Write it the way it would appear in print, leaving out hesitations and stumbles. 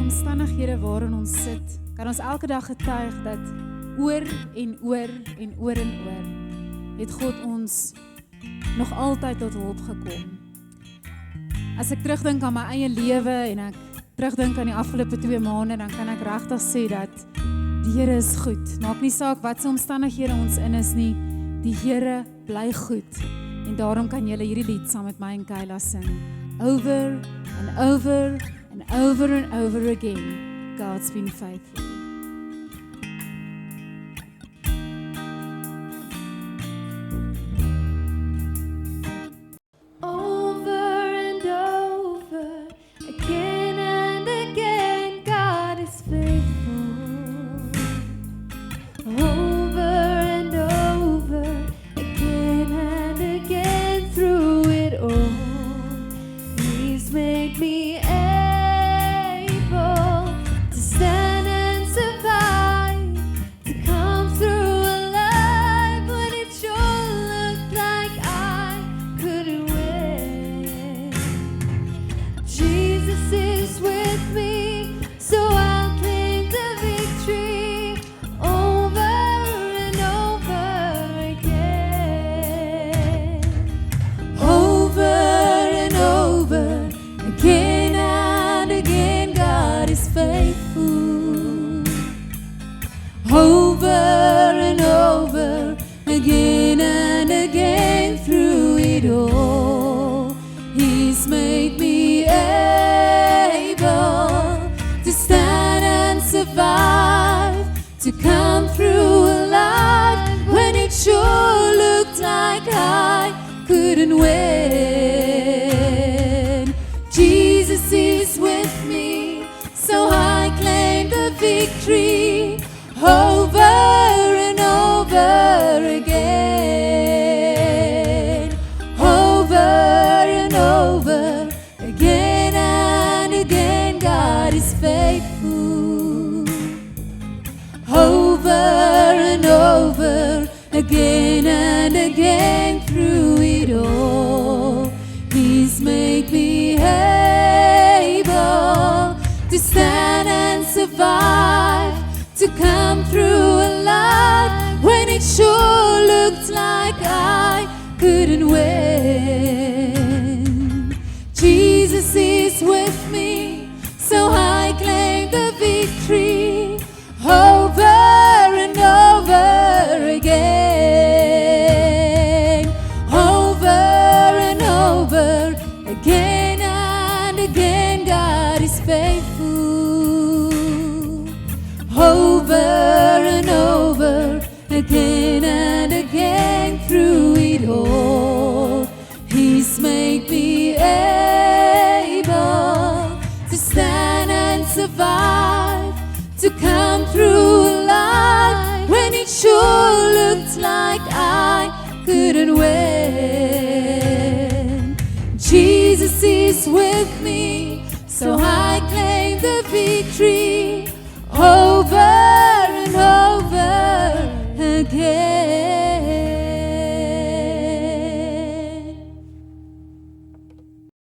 omstandighede waarin ons sit, kan ons elke dag getuig dat oor en oor en oor en oor het God ons nog altyd tot hulp gekom. As ek terugdink aan my eie lewe en ek terugdink aan die afgelope 2 maande, dan kan ek regtig sê dat die Here is goed. Maak nie saak wat se omstandighede ons in is nie, die Here bly goed. En daarom kan julle hierdie lied saam met my en Kayla sing. Over and over and over and over again, God's been faithful. He's made me